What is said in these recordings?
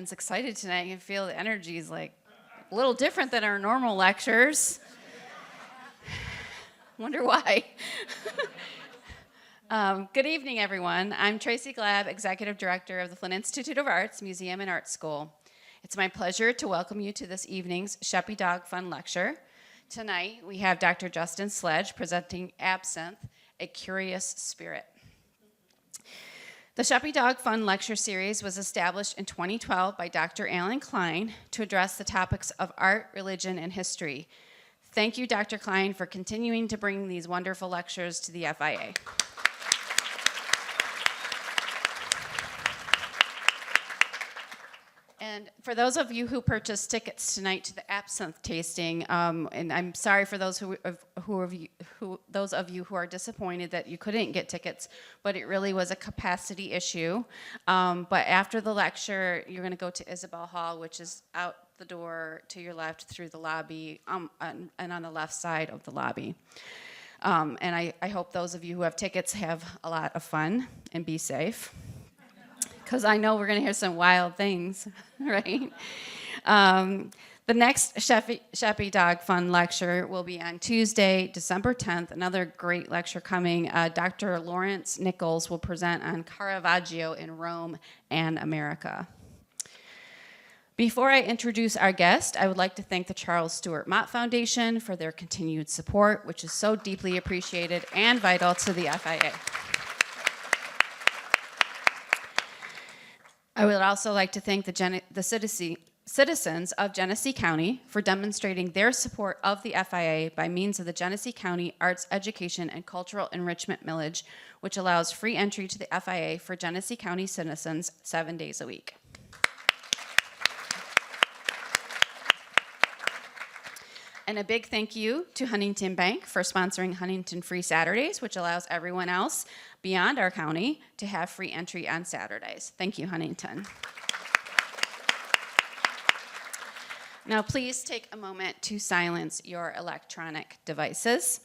everyone's excited tonight. I can feel the energy is like a little different than our normal lectures. Wonder why. Good evening, everyone. I'm Tracy Glab, Executive Director of the Flint Institute of Arts, Museum and Art School. It's my pleasure to welcome you to this evening's Sheppy Dog Fun Lecture. Tonight, we have Dr. Justin Sledge presenting Absinthe, A Curious Spirit. The Sheppy Dog Fun Lecture Series was established in 2012 by Dr. Alan Klein to address the topics of art, religion, and history. Thank you, Dr. Klein, for continuing to bring these wonderful lectures to the FIA. And for those of you who purchased tickets tonight to the Absinthe tasting, and I'm sorry for those those of you who are disappointed that you couldn't get tickets, but it really was a capacity issue. But after the lecture, you're going to go to Isabel Hall, which is out the door to your left through the lobby, and on the left side of the lobby. And I hope those of you who have tickets have a lot of fun and be safe, because I know we're going to hear some wild things, right? The next Sheppy Dog Fun Lecture will be on Tuesday, December 10th. Another great lecture coming. Dr. Lawrence Nichols will present on Caravaggio in Rome and America. Before I introduce our guest, I would like to thank the Charles Stewart Mott Foundation for their continued support, which is so deeply appreciated and vital to the FIA. I would also like to thank the citizens of Genesee County for demonstrating their support of the FIA by means of the Genesee County Arts Education and Cultural Enrichment Millage, which allows free entry to the FIA for Genesee County citizens 7 days a week. And a big thank you to Huntington Bank for sponsoring Huntington Free Saturdays, which allows everyone else beyond our county to have free entry on Saturdays. Thank you, Huntington. Now, please take a moment to silence your electronic devices.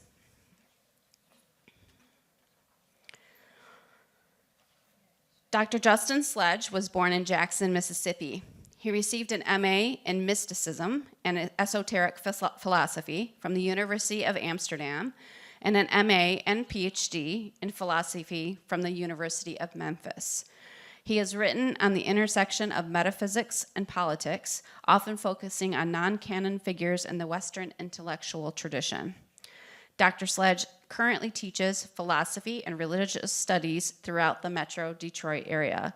Dr. Justin Sledge was born in Jackson, Mississippi. He received an MA in Mysticism and Esoteric Philosophy from the University of Amsterdam and an MA and PhD in Philosophy from the University of Memphis. He has written on the intersection of metaphysics and politics, often focusing on non-canon figures in the Western intellectual tradition. Dr. Sledge currently teaches philosophy and religious studies throughout the Metro Detroit area.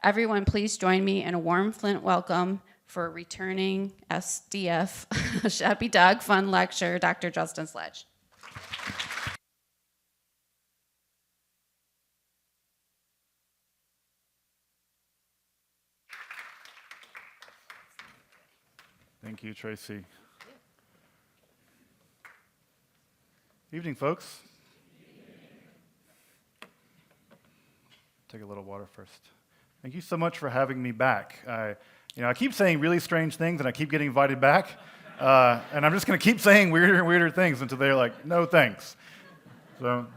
Everyone, please join me in a warm Flint welcome for returning SDF Sheppy Dog Fun Lecture, Dr. Justin Sledge. Thank you, Tracy. Evening, folks. Take a little water first. Thank you so much for having me back. I keep saying really strange things, and I keep getting invited back. And I'm just going to keep saying weirder and weirder things until they're like, no thanks. So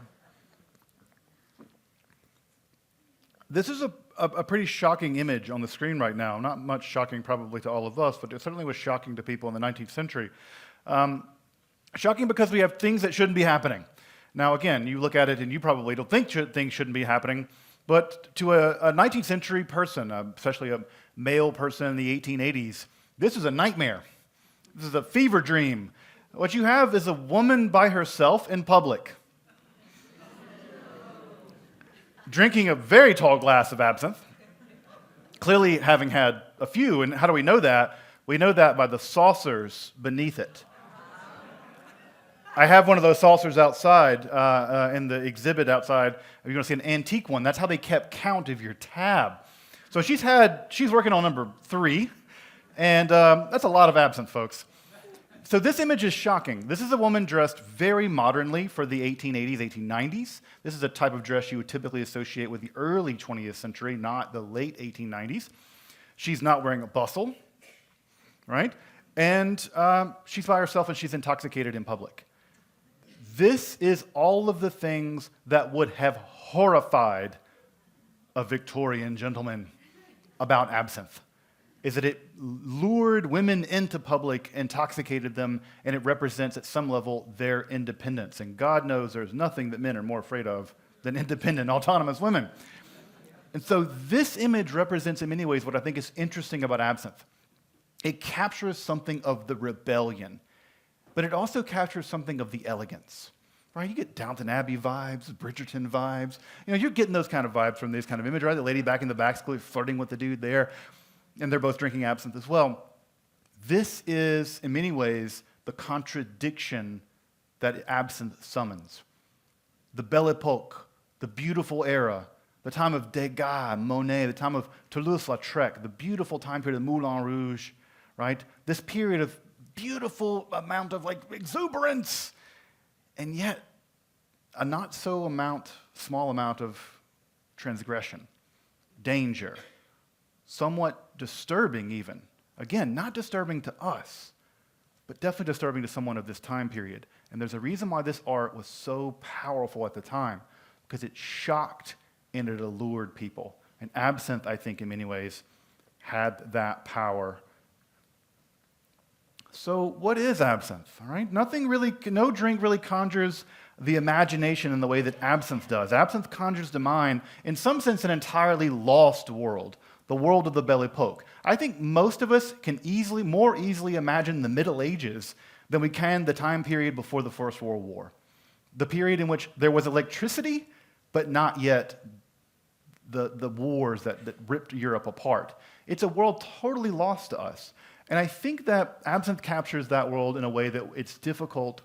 this is a pretty shocking image on the screen right now. Not much shocking probably to all of us, but it certainly was shocking to people in the 19th century. Shocking because we have things that shouldn't be happening. Now, again, you look at it and you probably don't think things shouldn't be happening, but to a 19th century person, especially a male person in the 1880s, this is a nightmare. This is a fever dream. What you have is a woman by herself in public, drinking a very tall glass of absinthe, clearly having had a few. And how do we know that? We know that by the saucers beneath it. I have one of those saucers outside in the exhibit outside. You're going to see an antique one. That's how they kept count of your tab. So she's working on number 3, and that's a lot of absinthe, folks. So this image is shocking. This is a woman dressed very modernly for the 1880s, 1890s. This is a type of dress you would typically associate with the early 20th century, not the late 1890s. She's not wearing a bustle, right? And she's by herself and she's intoxicated in public. This is all of the things that would have horrified a Victorian gentleman about absinthe. is that it lured women into public, intoxicated them, and it represents at some level their independence. And God knows there's nothing that men are more afraid of than independent, autonomous women. And so this image represents in many ways what I think is interesting about absinthe. It captures something of the rebellion, but it also captures something of the elegance. Right, you get Downton Abbey vibes, Bridgerton vibes. You're getting those kind of vibes from this kind of image, right? The lady back in the back's clearly flirting with the dude there, and they're both drinking absinthe as well. This is, in many ways, the contradiction that absinthe summons. The Belle Époque, the beautiful era, the time of Degas, Monet, the time of Toulouse-Lautrec, the beautiful time period of Moulin Rouge, right? This period of beautiful amount of exuberance, and yet a not so small amount of transgression, danger, somewhat disturbing even. Again, not disturbing to us, but definitely disturbing to someone of this time period. And there's a reason why this art was so powerful at the time, because it shocked and it allured people. And absinthe, I think, in many ways, had that power. So what is absinthe? All right, no drink really conjures the imagination in the way that absinthe does. Absinthe conjures to mind, in some sense, an entirely lost world, the world of the Belle Époque. I think most of us can more easily imagine the Middle Ages than we can the time period before the First World War, the period in which there was electricity, but not yet the wars that ripped Europe apart. It's a world totally lost to us. And I think that absinthe captures that world in a way that it's difficult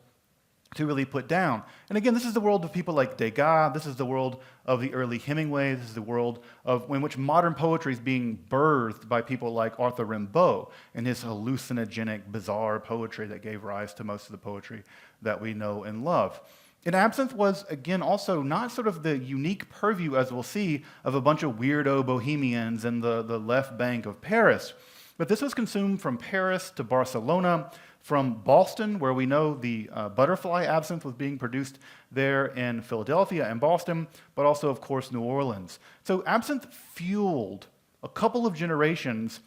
to really put down. And again, this is the world of people like Degas. This is the world of the early Hemingway. This is the world in which modern poetry is being birthed by people like Arthur Rimbaud and his hallucinogenic, bizarre poetry that gave rise to most of the poetry that we know and love. And absinthe was, again, also not sort of the unique purview, as we'll see, of a bunch of weirdo bohemians in the left bank of Paris. But this was consumed from Paris to Barcelona, from Boston, where we know the butterfly absinthe was being produced there in Philadelphia and Boston, but also, of course, New Orleans. So absinthe fueled a couple of generations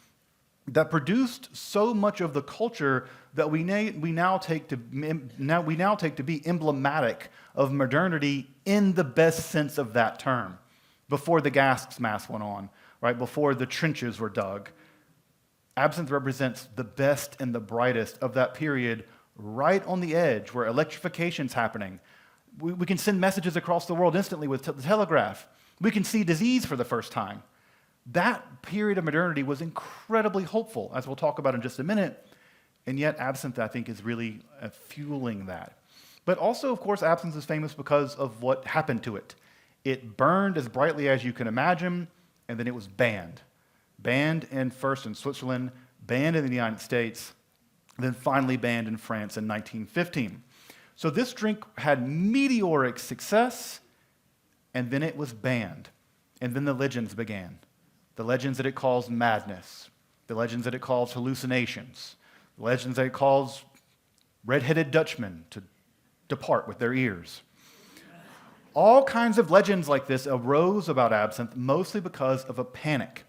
that produced so much of the culture that we now take to be emblematic of modernity in the best sense of that term. Before the gas mask went on, right? Before the trenches were dug. Absinthe represents the best and the brightest of that period, right on the edge where electrification's happening. We can send messages across the world instantly with the telegraph. We can see disease for the first time. That period of modernity was incredibly hopeful, as we'll talk about in just a minute, and yet absinthe, I think, is really fueling that. But also, of course, absinthe is famous because of what happened to it. It burned as brightly as you can imagine, and then it was banned. Banned first in Switzerland, banned in the United States, then finally banned in France in 1915. So this drink had meteoric success, and then it was banned. And then the legends began. The legends that it calls madness, the legends that it calls hallucinations, the legends that it calls red-headed Dutchmen to depart with their ears. All kinds of legends like this arose about absinthe, mostly because of a panic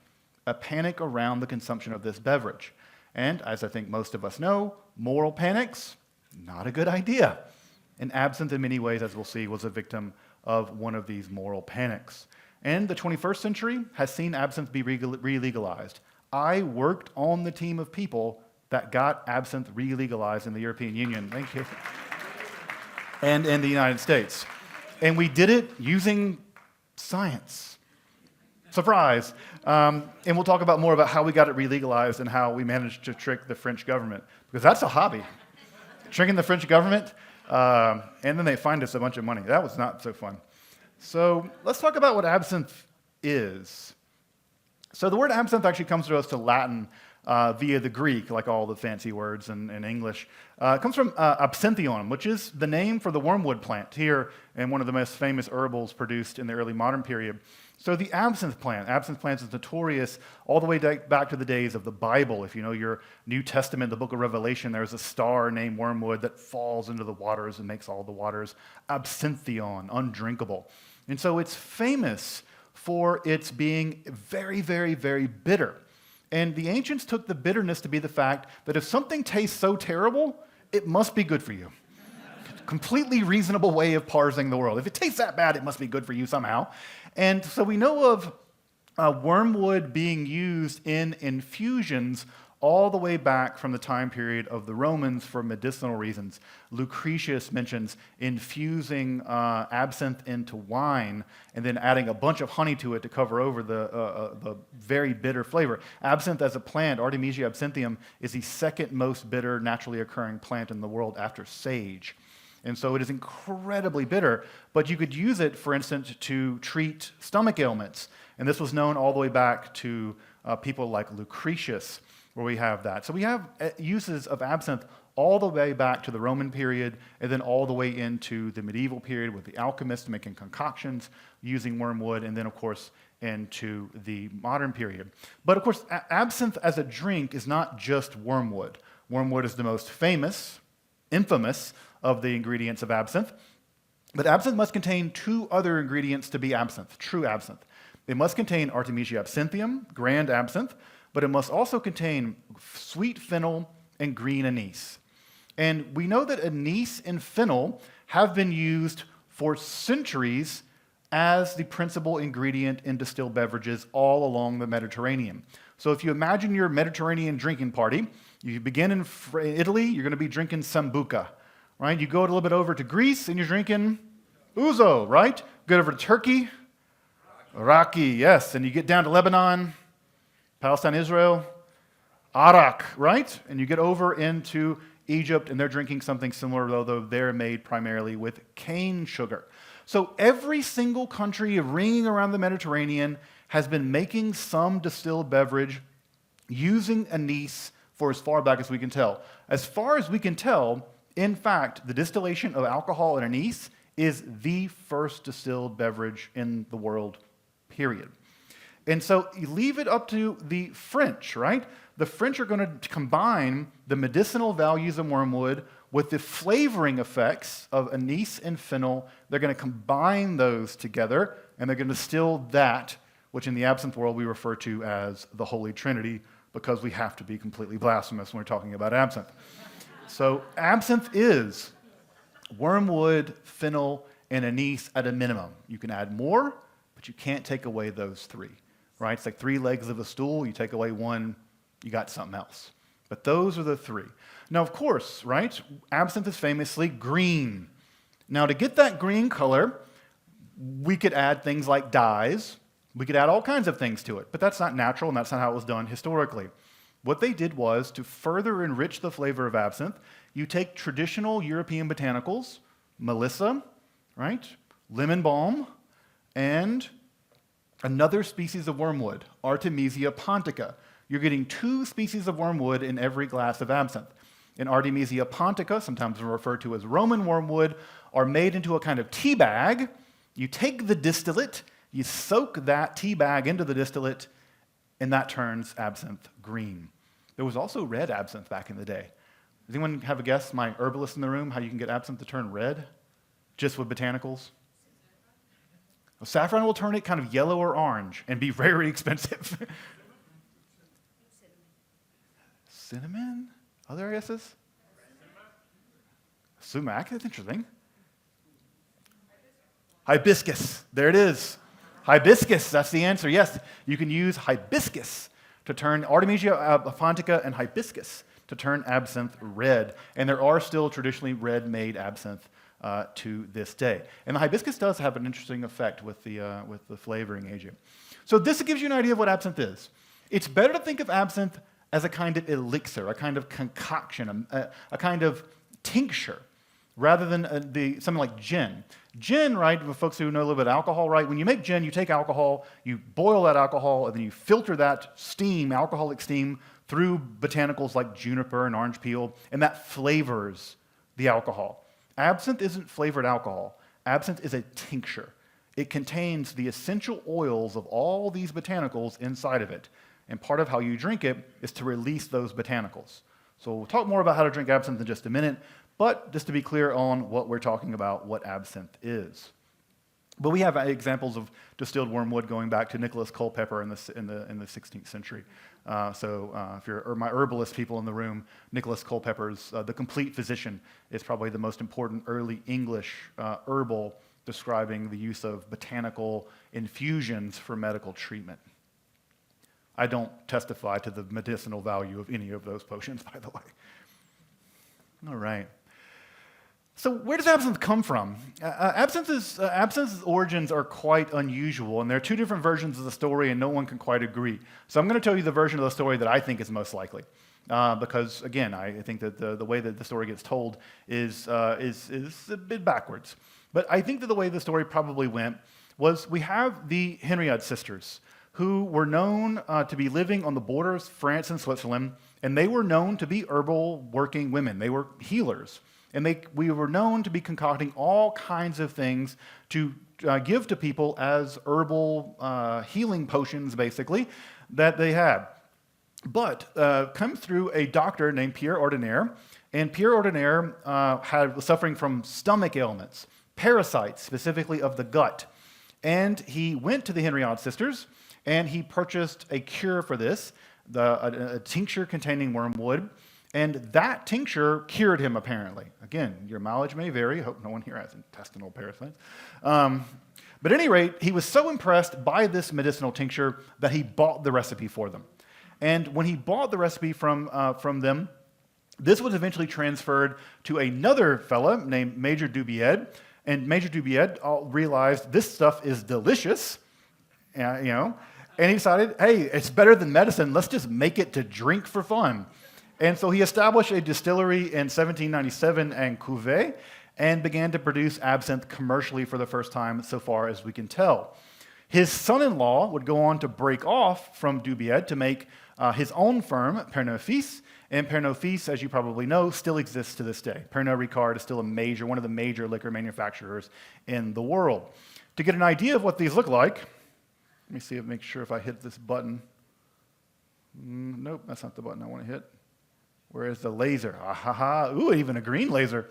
around the consumption of this beverage. And as I think most of us know, moral panics, not a good idea. And absinthe, in many ways, as we'll see, was a victim of one of these moral panics. And the 21st century has seen absinthe be re-legalized. I worked on the team of people that got absinthe re-legalized in the European Union. Thank you. And in the United States. And we did it using science. Surprise. And we'll talk about more about how we got it re-legalized and how we managed to trick the French government. Because that's a hobby. Tricking the French government. And then they fined us a bunch of money. That was not so fun. So let's talk about what absinthe is. So the word absinthe actually comes to us to Latin via the Greek, like all the fancy words in English. It comes from Absinthium, which is the name for the wormwood plant here and one of the most famous herbals produced in the early modern period. So the absinthe plant is notorious all the way back to the days of the Bible. If you know your New Testament, the book of Revelation, there's a star named wormwood that falls into the waters and makes all the waters absinthion, undrinkable. And so it's famous for its being very, very, very bitter. And the ancients took the bitterness to be the fact that if something tastes so terrible, it must be good for you. Completely reasonable way of parsing the world. If it tastes that bad, it must be good for you somehow. And so we know of wormwood being used in infusions all the way back from the time period of the Romans for medicinal reasons. Lucretius mentions infusing absinthe into wine and then adding a bunch of honey to it to cover over the very bitter flavor. Absinthe as a plant, Artemisia absinthium, is the second most bitter naturally occurring plant in the world after sage. And so it is incredibly bitter, but you could use it, for instance, to treat stomach ailments. And this was known all the way back to people like Lucretius, where we have that. So we have uses of absinthe all the way back to the Roman period, and then all the way into the medieval period with the alchemists making concoctions using wormwood, and then, of course, into the modern period. But, of course, absinthe as a drink is not just wormwood. Wormwood is the most famous, infamous of the ingredients of absinthe. But absinthe must contain two other ingredients to be absinthe, true absinthe. It must contain Artemisia absinthium, grand absinthe, but it must also contain sweet fennel and green anise. And we know that anise and fennel have been used for centuries as the principal ingredient in distilled beverages all along the Mediterranean. So if you imagine your Mediterranean drinking party, you begin in Italy, you're going to be drinking sambuca, right? You go a little bit over to Greece and you're drinking ouzo, right? Go over to Turkey, raki, yes. And you get down to Lebanon, Palestine, Israel, arak, right? And you get over into Egypt, and they're drinking something similar, although they're made primarily with cane sugar. So every single country ringing around the Mediterranean has been making some distilled beverage using anise for as far back as we can tell. As far as we can tell, in fact, the distillation of alcohol in anise is the first distilled beverage in the world, period. And so you leave it up to the French, right? The French are going to combine the medicinal values of wormwood with the flavoring effects of anise and fennel. They're going to combine those together, and they're going to distill that, which in the absinthe world we refer to as the Holy Trinity, because we have to be completely blasphemous when we're talking about absinthe. So absinthe is wormwood, fennel, and anise at a minimum. You can add more, but you can't take away those three. Right? It's like three legs of a stool. You take away one, you got something else. But those are the three. Now, of course, right, absinthe is famously green. Now, to get that green color, we could add things like dyes. We could add all kinds of things to it. But that's not natural, and that's not how it was done historically. What they did was, to further enrich the flavor of absinthe, you take traditional European botanicals, melissa, right, lemon balm, and another species of wormwood, Artemisia pontica. You're getting two species of wormwood in every glass of absinthe. And Artemisia pontica, sometimes referred to as Roman wormwood, are made into a kind of tea bag. You take the distillate, you soak that tea bag into the distillate, and that turns absinthe green. There was also red absinthe back in the day. Does anyone have a guess, my herbalist in the room, how you can get absinthe to turn red? Just with botanicals? Saffron will turn it kind of yellow or orange and be very expensive. Cinnamon? Other guesses? Sumac, that's interesting. Hibiscus, there it is. Hibiscus, that's the answer. Yes, you can use hibiscus to turn Artemisia pontica and hibiscus to turn absinthe red. And there are still traditionally red-made absinthe to this day. And the hibiscus does have an interesting effect with the flavoring agent. So this gives you an idea of what absinthe is. It's better to think of absinthe as a kind of elixir, a kind of concoction, a kind of tincture, rather than something like gin. Gin, right, for folks who know a little bit of alcohol, right, when you make gin, you take alcohol, you boil that alcohol, and then you filter that steam, alcoholic steam, through botanicals like juniper and orange peel, and that flavors the alcohol. Absinthe isn't flavored alcohol. Absinthe is a tincture. It contains the essential oils of all these botanicals inside of it. And part of how you drink it is to release those botanicals. So we'll talk more about how to drink absinthe in just a minute, but just to be clear on what we're talking about, what absinthe is. But we have examples of distilled wormwood going back to Nicholas Culpeper in the 16th century. If you're my herbalist people in the room, Nicholas Culpeper's The Complete Physician is probably the most important early English herbal describing the use of botanical infusions for medical treatment. I don't testify to the medicinal value of any of those potions, by the way. All right. So where does absinthe come from? Absinthe's origins are quite unusual, and there are two different versions of the story, and no one can quite agree. So I'm going to tell you the version of the story that I think is most likely, because again, I think that the way that the story gets told is a bit backwards. But I think that the way the story probably went was we have the Henriade sisters, who were known to be living on the borders of France and Switzerland, and they were known to be herbal working women. They were healers. And we were known to be concocting all kinds of things to give to people as herbal healing potions, basically, that they had. But come through a doctor named Pierre Ordinaire, and Pierre Ordinaire was suffering from stomach ailments, parasites, specifically of the gut. And he went to the Henriade sisters, and he purchased a cure for this, a tincture containing wormwood. And that tincture cured him, apparently. Again, your mileage may vary. I hope no one here has intestinal parasites. But at any rate, he was so impressed by this medicinal tincture that he bought the recipe for them. And when he bought the recipe from them, this was eventually transferred to another fella named Major Dubied. And Major Dubied realized this stuff is delicious, and he decided, hey, it's better than medicine. Let's just make it to drink for fun. And so he established a distillery in 1797 in Cuvée and began to produce absinthe commercially for the first time, so far as we can tell. His son-in-law would go on to break off from Dubied to make his own firm, Pernod Fils, and Pernod Fils, as you probably know, still exists to this day. Pernod Ricard is still one of the major liquor manufacturers in the world. To get an idea of what these look like, let me make sure if I hit this button. Nope, that's not the button I want to hit. Where is the laser? Ooh, even a green laser.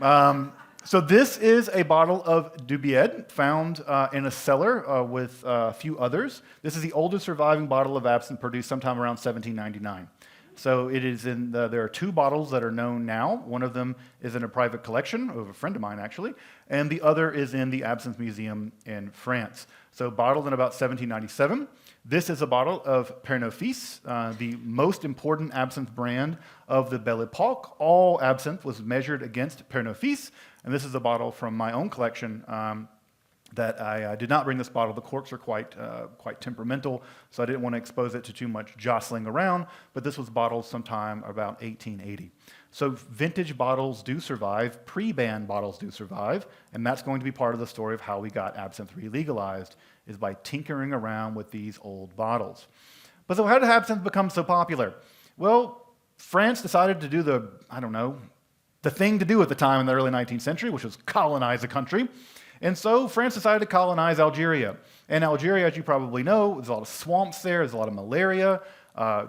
Yes. So this is a bottle of Dubied found in a cellar with a few others. This is the oldest surviving bottle of absinthe produced sometime around 1799. So it is there are two bottles that are known now. One of them is in a private collection of a friend of mine, actually, and the other is in the Absinthe Museum in France. So bottled in about 1797. This is a bottle of Pernod Fils, the most important absinthe brand of the Belle Époque. All absinthe was measured against Pernod Fils, and this is a bottle from my own collection that I did not bring this bottle. The corks are quite temperamental, so I didn't want to expose it to too much jostling around, but this was bottled sometime about 1880. So vintage bottles do survive, pre-ban bottles do survive, and that's going to be part of the story of how we got absinthe re-legalized, is by tinkering around with these old bottles. But so how did absinthe become so popular? Well, France decided to do the thing to do at the time in the early 19th century, which was colonize a country. And so France decided to colonize Algeria. And Algeria, as you probably know, there's a lot of swamps there, there's a lot of malaria.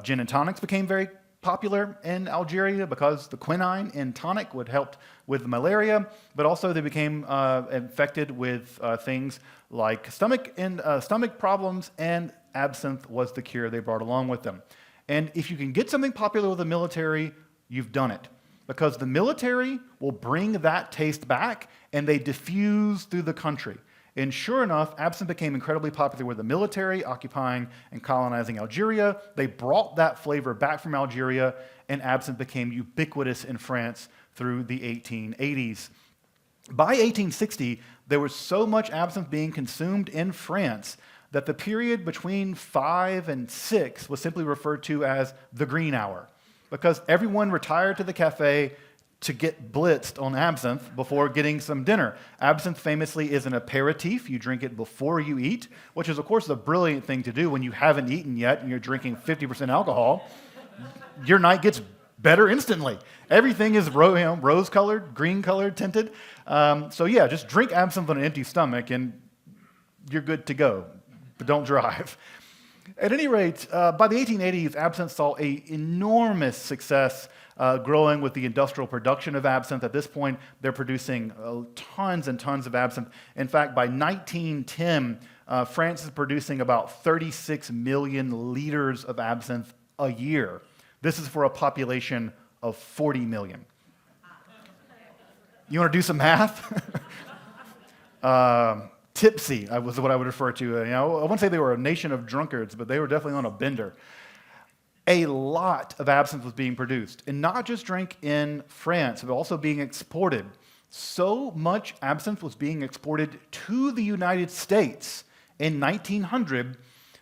Gin and tonics became very popular in Algeria because the quinine in tonic would help with malaria, but also they became infected with things like stomach problems, and absinthe was the cure they brought along with them. And if you can get something popular with the military, you've done it. Because the military will bring that taste back, and they diffuse through the country. And sure enough, absinthe became incredibly popular with the military occupying and colonizing Algeria. They brought that flavor back from Algeria, and absinthe became ubiquitous in France through the 1880s. By 1860, there was so much absinthe being consumed in France that the period between 5 and 6 was simply referred to as the green hour, because everyone retired to the cafe to get blitzed on absinthe before getting some dinner. Absinthe famously is an aperitif. You drink it before you eat, which is, of course, a brilliant thing to do when you haven't eaten yet and you're drinking 50% alcohol. Your night gets better instantly. Everything is rose-colored, green-colored, tinted. Just drink absinthe on an empty stomach and you're good to go, but don't drive. At any rate, by the 1880s, absinthe saw an enormous success growing with the industrial production of absinthe. At this point, they're producing tons and tons of absinthe. In fact, by 1910, France is producing about 36 million liters of absinthe a year. This is for a population of 40 million. You want to do some math? Tipsy was what I would refer to. I wouldn't say they were a nation of drunkards, but they were definitely on a bender. A lot of absinthe was being produced, and not just drank in France, but also being exported. So much absinthe was being exported to the United States in 1900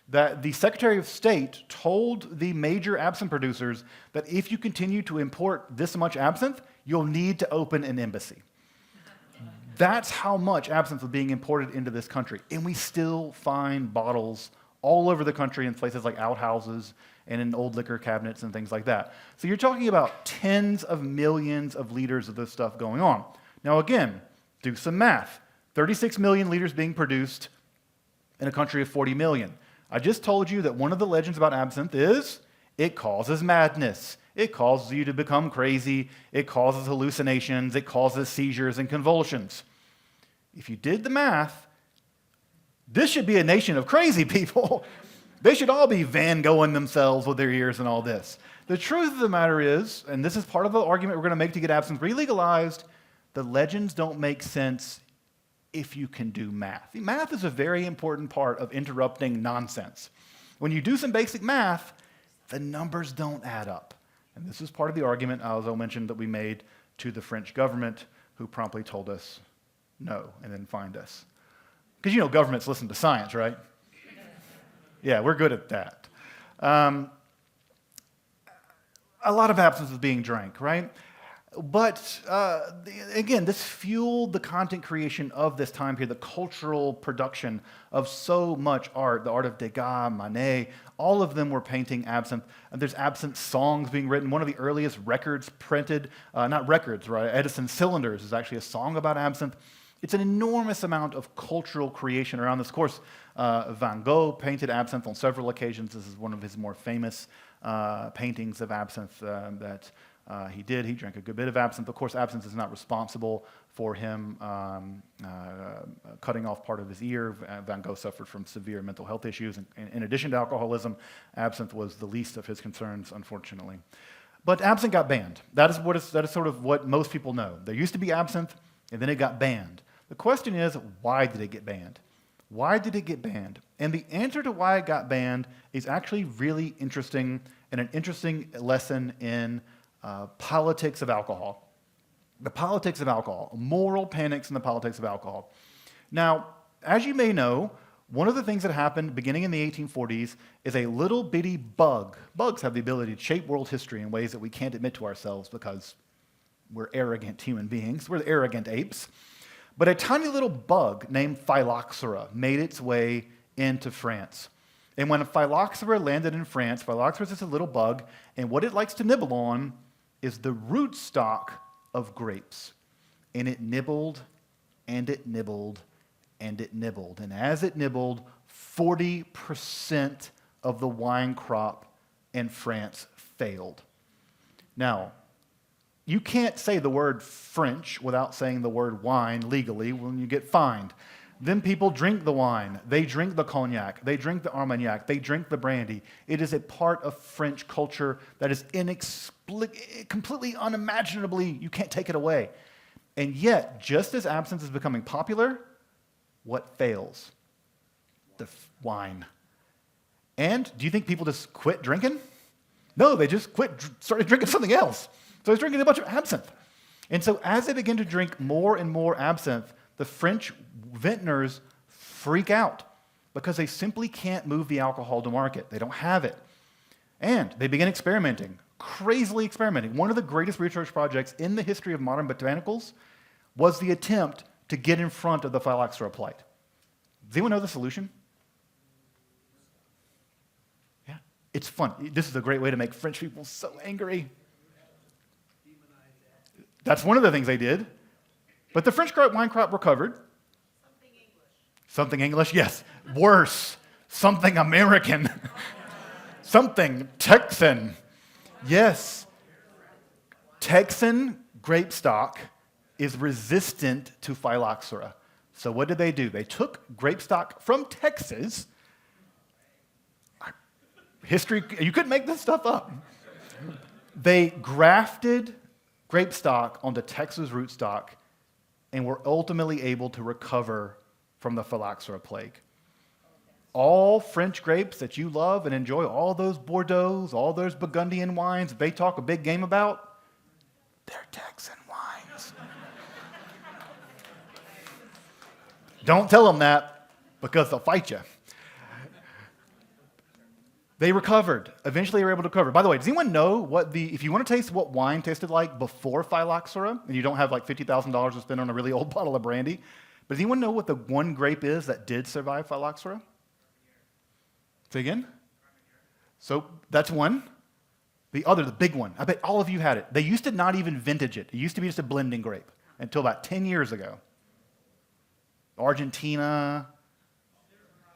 that the Secretary of State told the major absinthe producers that if you continue to import this much absinthe, you'll need to open an embassy. That's how much absinthe was being imported into this country. And we still find bottles all over the country in places like outhouses and in old liquor cabinets and things like that. So you're talking about tens of millions of liters of this stuff going on. Now again, do some math. 36 million liters being produced in a country of 40 million. I just told you that one of the legends about absinthe is it causes madness. It causes you to become crazy. It causes hallucinations. It causes seizures and convulsions. If you did the math, this should be a nation of crazy people. They should all be Van Goghing themselves with their ears and all this. The truth of the matter is, and this is part of the argument we're going to make to get absinthe re-legalized, the legends don't make sense if you can do math. Math is a very important part of interrupting nonsense. When you do some basic math, the numbers don't add up. And this is part of the argument, as I mentioned, that we made to the French government, who promptly told us no and then fined us. Because governments listen to science, right? Yeah, we're good at that. A lot of absinthe is being drank, right? But again, this fueled the content creation of this time period, the cultural production of so much art, the art of Degas, Manet, all of them were painting absinthe. And there's absinthe songs being written. One of the earliest records printed, not records, right? Edison Cylinders is actually a song about absinthe. It's an enormous amount of cultural creation around this. Of course, Van Gogh painted absinthe on several occasions. This is one of his more famous paintings of absinthe that he did. He drank a good bit of absinthe. Of course, absinthe is not responsible for him cutting off part of his ear. Van Gogh suffered from severe mental health issues. In addition to alcoholism, absinthe was the least of his concerns, unfortunately. But absinthe got banned. That is sort of what most people know. There used to be absinthe, and then it got banned. The question is, why did it get banned? Why did it get banned? And the answer to why it got banned is actually really interesting, and an interesting lesson in politics of alcohol. The politics of alcohol, moral panics in the politics of alcohol. Now, as you may know, one of the things that happened beginning in the 1840s is a little bitty bug. Bugs have the ability to shape world history in ways that we can't admit to ourselves because we're arrogant human beings. We're the arrogant apes. But a tiny little bug named phylloxera made its way into France. And when a phylloxera landed in France, phylloxera is just a little bug, and what it likes to nibble on is the rootstock of grapes. And it nibbled, and it nibbled, and it nibbled. And as it nibbled, 40% of the wine crop in France failed. Now, you can't say the word French without saying the word wine legally when you get fined. Then people drink the wine, they drink the cognac, they drink the armagnac, they drink the brandy. It is a part of French culture that is completely unimaginably, you can't take it away. And yet, just as absinthe is becoming popular, what fails? The wine. And do you think people just quit drinking? No, they just started drinking something else. So I was drinking a bunch of absinthe. And so as they begin to drink more and more absinthe, the French vintners freak out because they simply can't move the alcohol to market. They don't have it. And they begin experimenting, crazily experimenting. One of the greatest research projects in the history of modern botanicals was the attempt to get in front of the phylloxera blight. Does anyone know the solution? Yeah, it's fun. This is a great way to make French people so angry. That's one of the things they did. But the French wine crop recovered. Something English, yes. Worse. something American, something Texan. Yes, Texan grape stock is resistant to phylloxera. So what did they do? They took grape stock from Texas. History, you couldn't make this stuff up. They grafted grape stock onto Texas rootstock and were ultimately able to recover from the phylloxera plague. All French grapes that you love and enjoy, all those Bordeaux, all those Burgundian wines that they talk a big game about, they're Texan wines. Don't tell them that because they'll fight you. They recovered. Eventually, they were able to recover. By the way, does anyone know if you want to taste what wine tasted like before phylloxera, and you don't have like $50,000 to spend on a really old bottle of brandy, but does anyone know what the one grape is that did survive phylloxera? Say again? So that's one. The other, the big one, I bet all of you had it. They used to not even vintage it. It used to be just a blending grape until about 10 years ago. Argentina,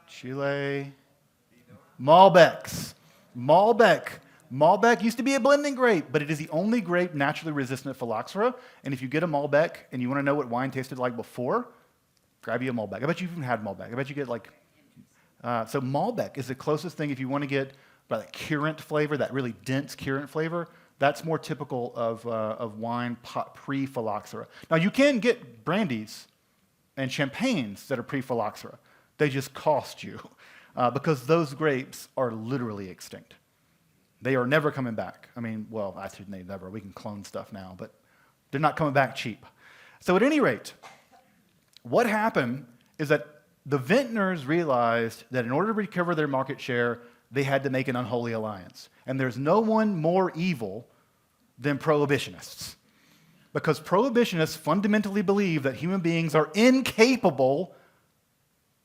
Chile, Malbecs. Malbec used to be a blending grape, but it is the only grape naturally resistant to phylloxera. And if you get a Malbec and you want to know what wine tasted like before, grab you a Malbec. I bet you've even had Malbec. I bet you get like... so Malbec is the closest thing if you want to get that currant flavor, that really dense currant flavor. That's more typical of wine pre-phylloxera. Now, you can get brandies and champagnes that are pre-phylloxera. They just cost you because those grapes are literally extinct. They are never coming back. I mean, well, I shouldn't say never. We can clone stuff now, but they're not coming back cheap. So at any rate, what happened is that the vintners realized that in order to recover their market share, they had to make an unholy alliance. And there's no one more evil than prohibitionists. Because prohibitionists fundamentally believe that human beings are incapable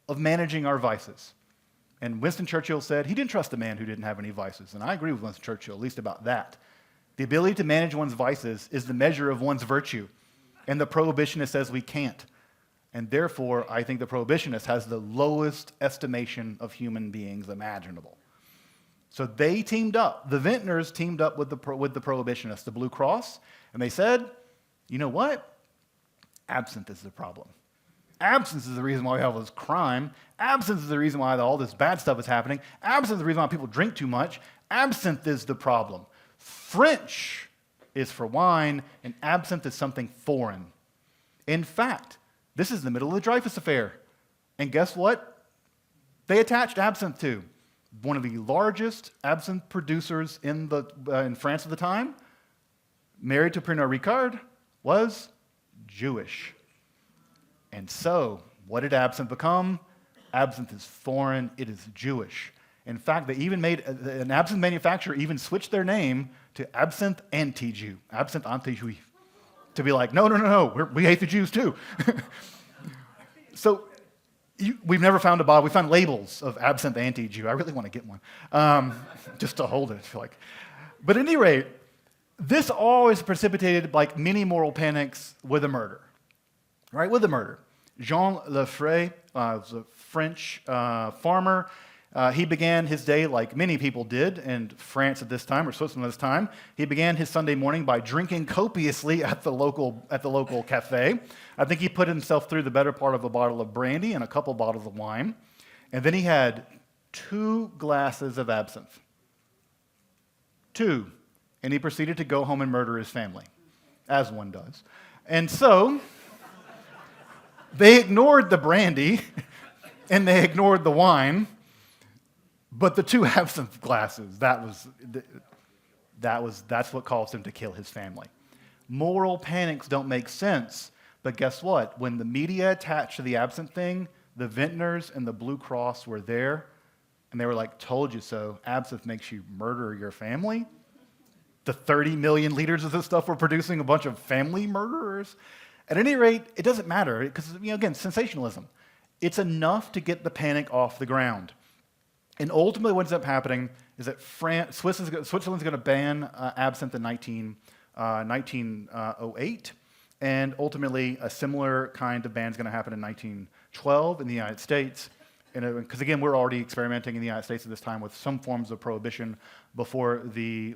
of managing our vices. And Winston Churchill said he didn't trust a man who didn't have any vices. And I agree with Winston Churchill, at least about that. The ability to manage one's vices is the measure of one's virtue. And the prohibitionist says we can't. And therefore, I think the prohibitionist has the lowest estimation of human beings imaginable. So they teamed up. The vintners teamed up with the prohibitionists, the Blue Cross, and they said, you know what? Absinthe is the problem. Absinthe is the reason why we have all this crime. Absinthe is the reason why all this bad stuff is happening. Absinthe is the reason why people drink too much. Absinthe is the problem. French is for wine, and absinthe is something foreign. In fact, this is the middle of the Dreyfus affair. And guess what? They attached absinthe to one of the largest absinthe producers in France at the time, married to Pernod Ricard, was Jewish. And so, what did absinthe become? Absinthe is foreign, it is Jewish. In fact, they even made, an absinthe manufacturer even switched their name to Absinthe Anti-Jew, Absinthe Anti-Juif, to be like, no, we hate the Jews too. So, we've never found a bottle. We found labels of Absinthe Anti-Jew. I really want to get one, just to hold it, I feel like. But at any rate, this all is precipitated like many moral panics with a murder, right? With a murder. Jean Lefray was a French farmer. He began his day like many people did in France at this time, or Switzerland at this time. He began his Sunday morning by drinking copiously at the local cafe. I think he put himself through the better part of a bottle of brandy and a couple bottles of wine. And then he had 2 glasses of absinthe. 2. And he proceeded to go home and murder his family, as one does. And so, they ignored the brandy, and they ignored the wine, but the 2 absinthe glasses, that's what caused him to kill his family. Moral panics don't make sense, but guess what? When the media attached to the absinthe thing, the vintners and the Blue Cross were there, and they were like, told you so, absinthe makes you murder your family? The 30 million liters of this stuff we're producing, a bunch of family murderers? At any rate, it doesn't matter, because, again, sensationalism. It's enough to get the panic off the ground. And ultimately what ends up happening is that Switzerland's going to ban absinthe in 1908, and ultimately a similar kind of ban is going to happen in 1912 in the United States. because again, we're already experimenting in the United States at this time with some forms of prohibition before the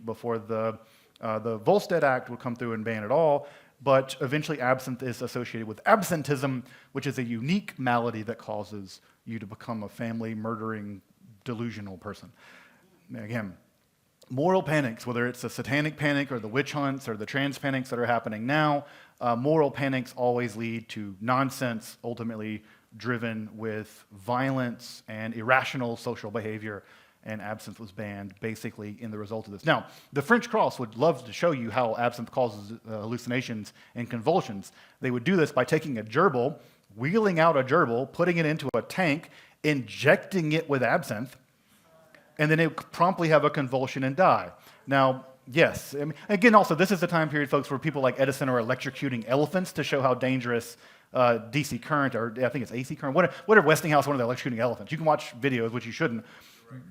Volstead Act would come through and ban it all. But eventually, absinthe is associated with absentism, which is a unique malady that causes you to become a family murdering, delusional person. Again, moral panics, whether it's the satanic panic or the witch hunts or the trans panics that are happening now, moral panics always lead to nonsense, ultimately driven with violence and irrational social behavior, and absinthe was banned basically in the result of this. Now, the French Cross would love to show you how absinthe causes hallucinations and convulsions. They would do this by taking a gerbil, wheeling out a gerbil, putting it into a tank, injecting it with absinthe, and then it would promptly have a convulsion and die. Now, yes, I mean, again, also, this is the time period, folks, where people like Edison are electrocuting elephants to show how dangerous DC current, or I think it's AC current, whatever Westinghouse wanted, they're electrocuting elephants. You can watch videos, which you shouldn't.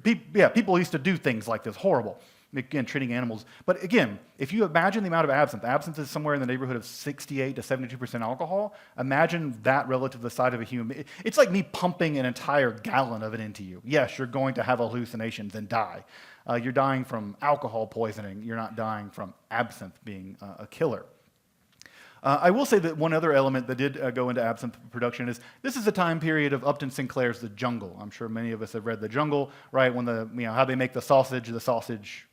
People used to do things like this, horrible. Again, treating animals. But again, if you imagine the amount of absinthe is somewhere in the neighborhood of 68 to 72% alcohol. Imagine that relative to the size of a human. It's like me pumping an entire gallon of it into you. Yes, you're going to have hallucinations and die. You're dying from alcohol poisoning. You're not dying from absinthe being a killer. I will say that one other element that did go into absinthe production is this is a time period of Upton Sinclair's The Jungle. I'm sure many of us have read The Jungle, right? When how they make the sausage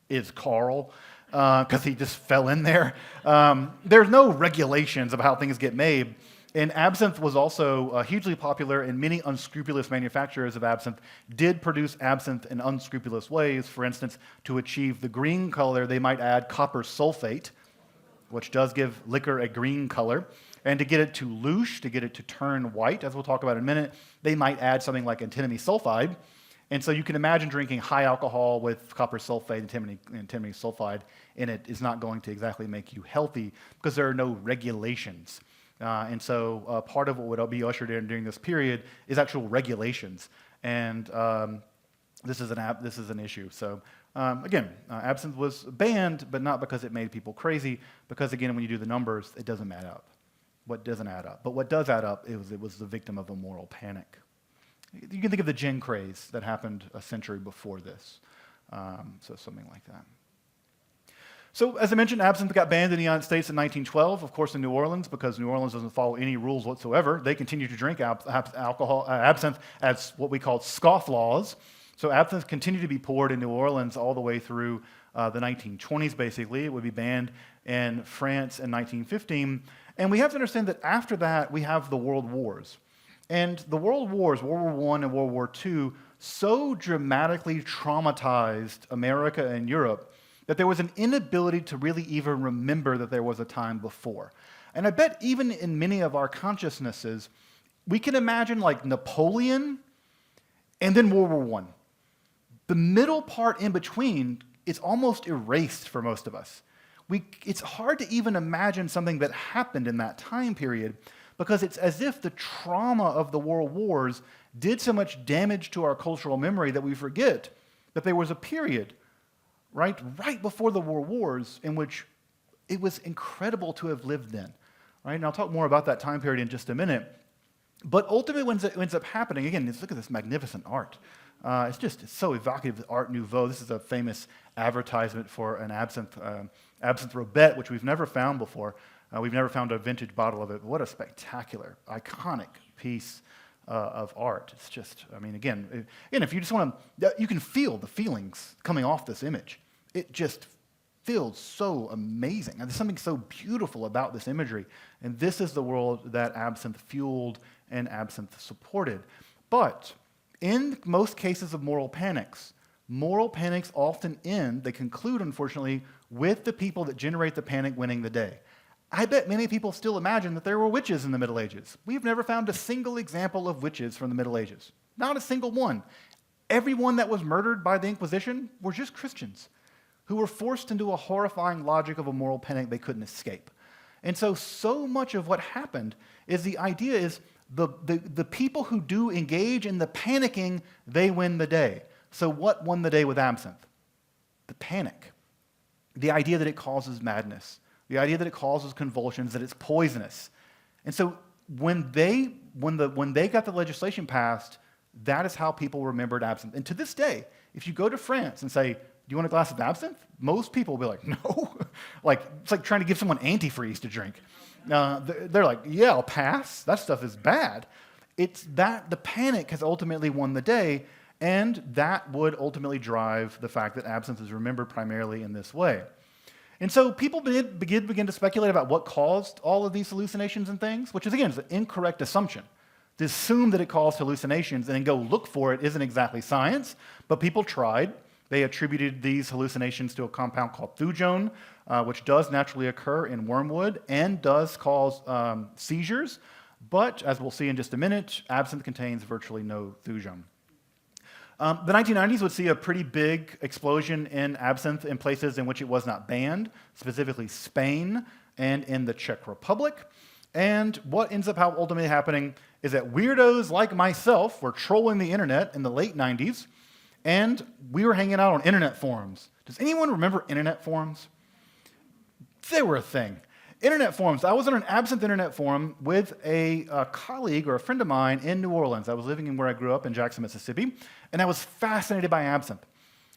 is Carl, because he just fell in there. There's no regulations of how things get made. And absinthe was also hugely popular, and many unscrupulous manufacturers of absinthe did produce absinthe in unscrupulous ways. For instance, to achieve the green color, they might add copper sulfate, which does give liquor a green color. And to get it to louche, to get it to turn white, as we'll talk about in a minute, they might add something like antimony sulfide. And so you can imagine drinking high alcohol with copper sulfate and antimony sulfide in it is not going to exactly make you healthy because there are no regulations. And so part of what would be ushered in during this period is actual regulations. And this is an issue. So again, absinthe was banned, but not because it made people crazy, because again, when you do the numbers, it doesn't add up. What doesn't add up? But what does add up, it was the victim of a moral panic. You can think of the gin craze that happened a century before this. So something like that. So as I mentioned, absinthe got banned in the United States in 1912, of course in New Orleans, because New Orleans doesn't follow any rules whatsoever. They continue to drink absinthe as what we call scofflaws. So absinthe continued to be poured in New Orleans all the way through the 1920s, basically. It would be banned in France in 1915. And we have to understand that after that, we have the World Wars. And the World Wars, World War I and World War II, so dramatically traumatized America and Europe that there was an inability to really even remember that there was a time before. And I bet even in many of our consciousnesses, we can imagine like Napoleon and then World War I. The middle part in between is almost erased for most of us. It's hard to even imagine something that happened in that time period because it's as if the trauma of the world wars did so much damage to our cultural memory that we forget that there was a period right before the world wars in which it was incredible to have lived in. Right? And I'll talk more about that time period in just a minute. But ultimately, what ends up happening, again, look at this magnificent art. It's so evocative, Art Nouveau. This is a famous advertisement for an absinthe Robet, which we've never found before. We've never found a vintage bottle of it. But what a spectacular, iconic piece of art. It's just, I mean, again, if you just want to, you can feel the feelings coming off this image. It just feels so amazing. And there's something so beautiful about this imagery. And this is the world that absinthe fueled and absinthe supported. But in most cases of moral panics often end, they conclude, unfortunately, with the people that generate the panic winning the day. I bet many people still imagine that there were witches in the Middle Ages. We've never found a single example of witches from the Middle Ages. Not a single one. Everyone that was murdered by the Inquisition were just Christians who were forced into a horrifying logic of a moral panic they couldn't escape. And so much of what happened is the idea is the people who do engage in the panicking, they win the day. So what won the day with absinthe? The panic. The idea that it causes madness. The idea that it causes convulsions, that it's poisonous. And so when they got the legislation passed, That is how people remembered absinthe. And to this day, if you go to France and say, do you want a glass of absinthe? Most people will be like, no. Like, it's like trying to give someone antifreeze to drink. They're like, yeah, I'll pass. That stuff is bad. It's that the panic has ultimately won the day, and that would ultimately drive the fact that absinthe is remembered primarily in this way. And so people begin to speculate about what caused all of these hallucinations and things, which is, again, is an incorrect assumption. To assume that it caused hallucinations and then go look for it isn't exactly science, but people tried. They attributed these hallucinations to a compound called thujone, which does naturally occur in wormwood and does cause seizures, but as we'll see in just a minute, absinthe contains virtually no thujone. The 1990s would see a pretty big explosion in absinthe in places in which it was not banned, specifically Spain and in the Czech Republic. And what ends up ultimately happening is that weirdos like myself were trolling the internet in the late 90s, and we were hanging out on internet forums. Does anyone remember internet forums? They were a thing. Internet forums. I was on an absinthe internet forum with a colleague or a friend of mine in New Orleans. I was living in where I grew up in Jackson, Mississippi, and I was fascinated by absinthe.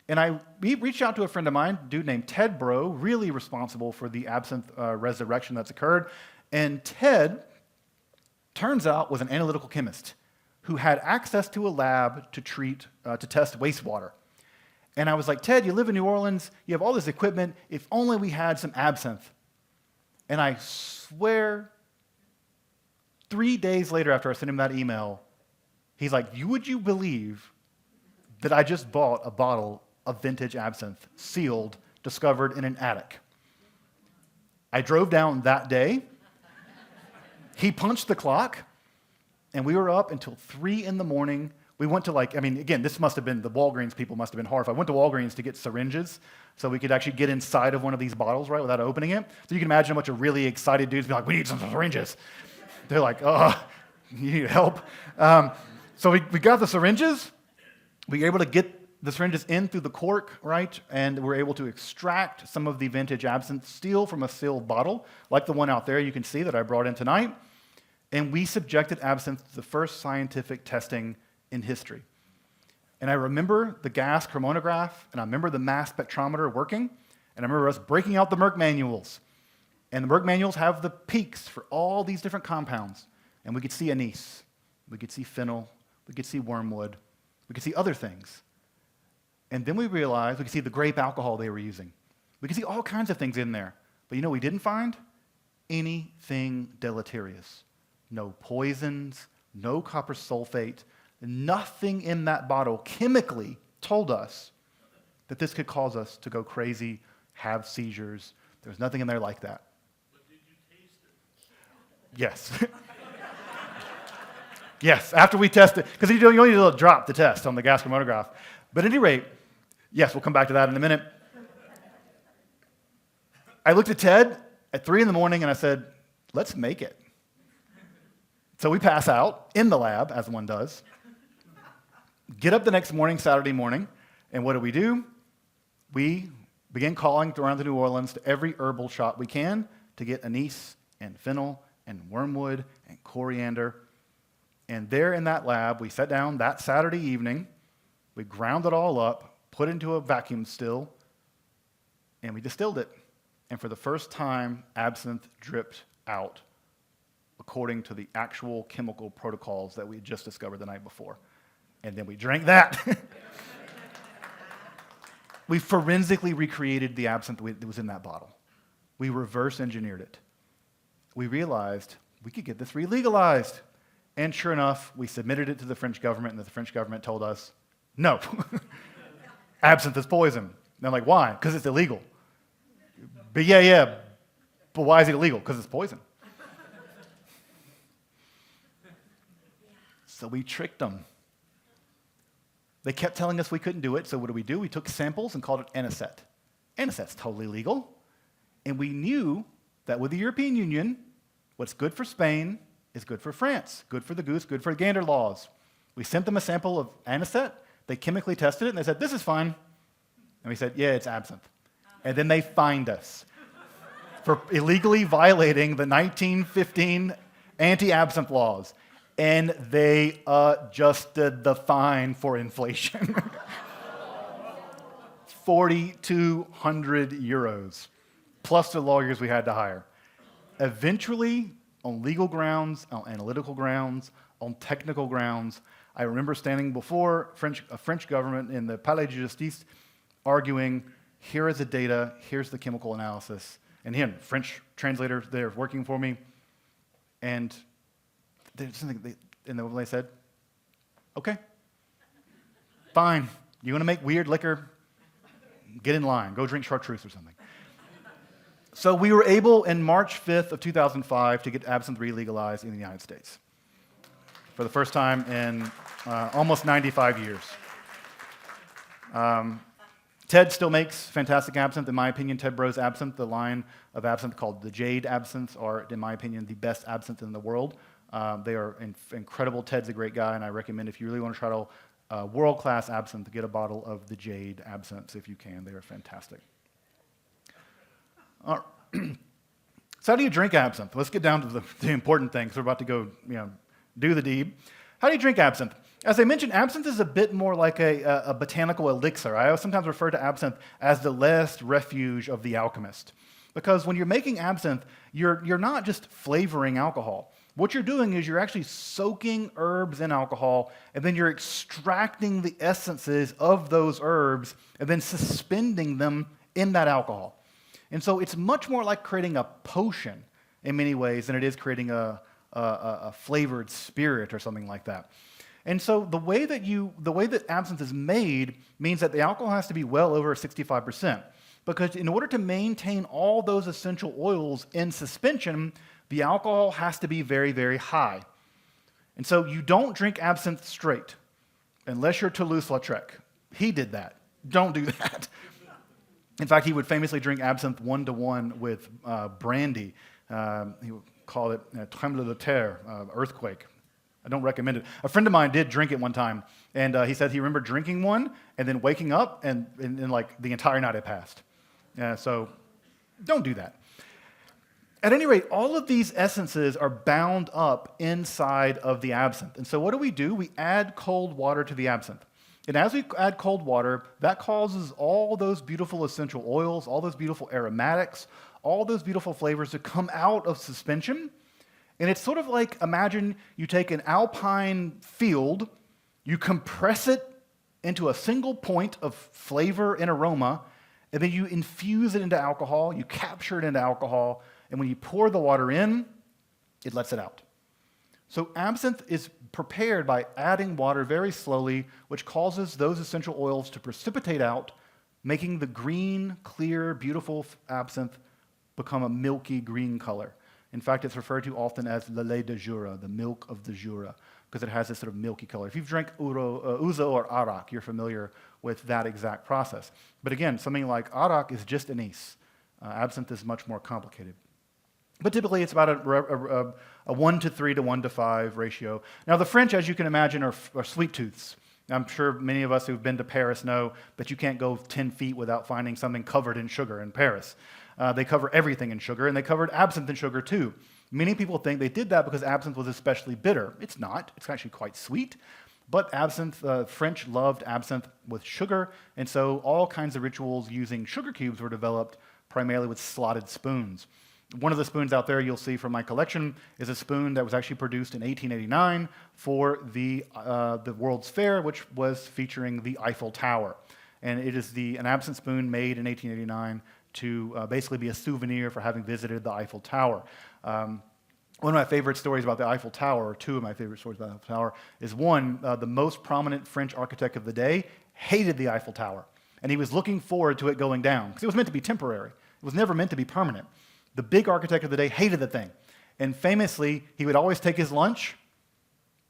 And we reached out to a friend of mine, a dude named Ted Bro, really responsible for the absinthe resurrection that's occurred. And Ted, turns out, was an analytical chemist who had access to a lab to test wastewater. And I was like, Ted, you live in New Orleans, you have all this equipment, if only we had some absinthe. And I swear, 3 days later after I sent him that email, he's like, would you believe that I just bought a bottle of vintage absinthe, sealed, discovered in an attic? I drove down that day. He punched the clock, and we were up until 3 in the morning. We went to again, this must have been, the Walgreens people must have been horrified. I went to Walgreens to get syringes so we could actually get inside of one of these bottles, right, without opening it. So you can imagine a bunch of really excited dudes be like, we need some syringes. They're like, you need help? So we got the syringes. We were able to get the syringes in through the cork, right, and we're able to extract some of the vintage absinthe, steal from a sealed bottle, like the one out there you can see that I brought in tonight. And we subjected absinthe to the first scientific testing in history. And I remember the gas chromatograph, and I remember the mass spectrometer working, and I remember us breaking out the Merck manuals. And the Merck manuals have the peaks for all these different compounds. And we could see anise, we could see phenyl, we could see wormwood, we could see other things. And then we realized we could see the grape alcohol they were using. We could see all kinds of things in there. But you know what we didn't find? Anything deleterious. No poisons, no copper sulfate. Nothing in that bottle chemically told us that this could cause us to go crazy, have seizures. There's nothing in there like that. But did you taste it? Yes. Yes, after we tested, because you only need a little drop to test on the gas chromatograph. But at any rate, yes, we'll come back to that in a minute. I looked at Ted at 3 in the morning and I said, let's make it. So we pass out in the lab, as one does. Get up the next morning, Saturday morning, and what do? We begin calling around to New Orleans to every herbal shop we can to get anise and phenyl and wormwood and coriander. And there in that lab, we sat down that Saturday evening, we ground it all up, put it into a vacuum still, and we distilled it. And for the first time, absinthe dripped out according to the actual chemical protocols that we had just discovered the night before. And then we drank that. We forensically recreated the absinthe that was in that bottle. We reverse engineered it. We realized we could get this re-legalized. And sure enough, we submitted it to the French government, and the French government told us, no, absinthe is poison. And they're like, why? Because it's illegal. But but why is it illegal? Because it's poison. So we tricked them. They kept telling us we couldn't do it, so what do? We took samples and called it anisette. Anisette's totally legal. And we knew that with the European Union, what's good for Spain is good for France, good for the goose, good for the gander laws. We sent them a sample of anisette, they chemically tested it, and they said, this is fine. And we said, yeah, it's absinthe. And then they fined us for illegally violating the 1915 anti-absinthe laws. and they adjusted the fine for inflation. 4,200 euros, plus the lawyers we had to hire. Eventually, on legal grounds, on analytical grounds, on technical grounds, I remember standing before a French government in the Palais de Justice arguing, here is the data, here's the chemical analysis. And him, French translator there working for me, and they said, okay, fine, you want to make weird liquor? Get in line, go drink chartreuse or something. So we were able, in March 5th of 2005, to get absinthe re-legalized in the United States for the first time in almost 95 years. Ted still makes fantastic absinthe. In my opinion, Ted Bro's Absinthe, the line of absinthe called the Jade Absinthe, are, in my opinion, the best absinthe in the world. They are incredible. Ted's a great guy, and I recommend if you really want to try to world-class absinthe, to get a bottle of the Jade Absinthe if you can. They are fantastic. So how do you drink absinthe? Let's get down to the important things. We're about to go, do the deed. How do you drink absinthe? As I mentioned, absinthe is a bit more like a botanical elixir. I sometimes refer to absinthe as the last refuge of the alchemist. Because when you're making absinthe, you're not just flavoring alcohol. What you're doing is you're actually soaking herbs in alcohol, and then you're extracting the essences of those herbs, and then suspending them in that alcohol. And so it's much more like creating a potion in many ways than it is creating a flavored spirit or something like that. And so the way that absinthe is made means that the alcohol has to be well over 65%. Because in order to maintain all those essential oils in suspension, the alcohol has to be very, very high. And so you don't drink absinthe straight, unless you're Toulouse-Lautrec. He did that. Don't do that. In fact, he would famously drink absinthe 1-to-1 with brandy. He would call it tremblement de terre, earthquake. I don't recommend it. A friend of mine did drink it one time, and he said he remembered drinking one and then waking up, and like the entire night had passed. So don't do that. At any rate, all of these essences are bound up inside of the absinthe. And so what do? We add cold water to the absinthe. And as we add cold water, that causes all those beautiful essential oils, all those beautiful aromatics, all those beautiful flavors to come out of suspension. And it's sort of like, imagine you take an alpine field, you compress it into a single point of flavor and aroma, and then you infuse it into alcohol, you capture it into alcohol, and when you pour the water in, it lets it out. So absinthe is prepared by adding water very slowly, which causes those essential oils to precipitate out, making the green, clear, beautiful absinthe become a milky green color. In fact, it's referred to often as le lait de Jura, the milk of the Jura, because it has this sort of milky color. If you've drank ouzo or arak, you're familiar with that exact process. But again, something like arak is just anise. Absinthe is much more complicated. But typically, it's about a 1-to-3 to 1-to-5 ratio. Now, the French, as you can imagine, are sweet tooths. I'm sure many of us who've been to Paris know that you can't go 10 feet without finding something covered in sugar in Paris. They cover everything in sugar, and they covered absinthe in sugar too. Many people think they did that because absinthe was especially bitter. It's not. It's actually quite sweet. But absinthe, French loved absinthe with sugar, and so all kinds of rituals using sugar cubes were developed primarily with slotted spoons. One of the spoons out there you'll see from my collection is a spoon that was actually produced in 1889 for the World's Fair, which was featuring the Eiffel Tower. And it is an absinthe spoon made in 1889 to basically be a souvenir for having visited the Eiffel Tower. One of my favorite stories about the Eiffel Tower, or two of my favorite stories about the Eiffel Tower, is one, the most prominent French architect of the day hated the Eiffel Tower. And he was looking forward to it going down, because it was meant to be temporary. It was never meant to be permanent. The big architect of the day hated the thing. And famously, he would always take his lunch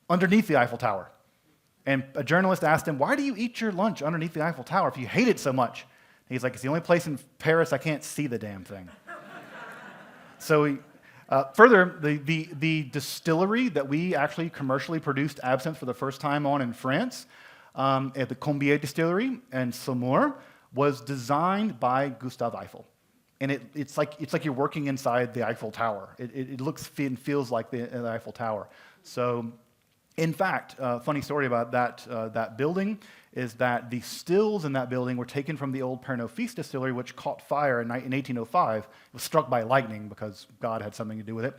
underneath the Eiffel Tower. And a journalist asked him, why do you eat your lunch underneath the Eiffel Tower if you hate it so much? And he's like, it's the only place in Paris I can't see the damn thing. So further, the distillery that we actually commercially produced absinthe for the first time on in France, at the Combier Distillery in Saumur, was designed by Gustave Eiffel. And it's like you're working inside the Eiffel Tower. It looks and feels like the Eiffel Tower. So In fact, funny story about that building is that the stills in that building were taken from the old Pernod Fils distillery, which caught fire in 1805. It was struck by lightning because God had something to do with it.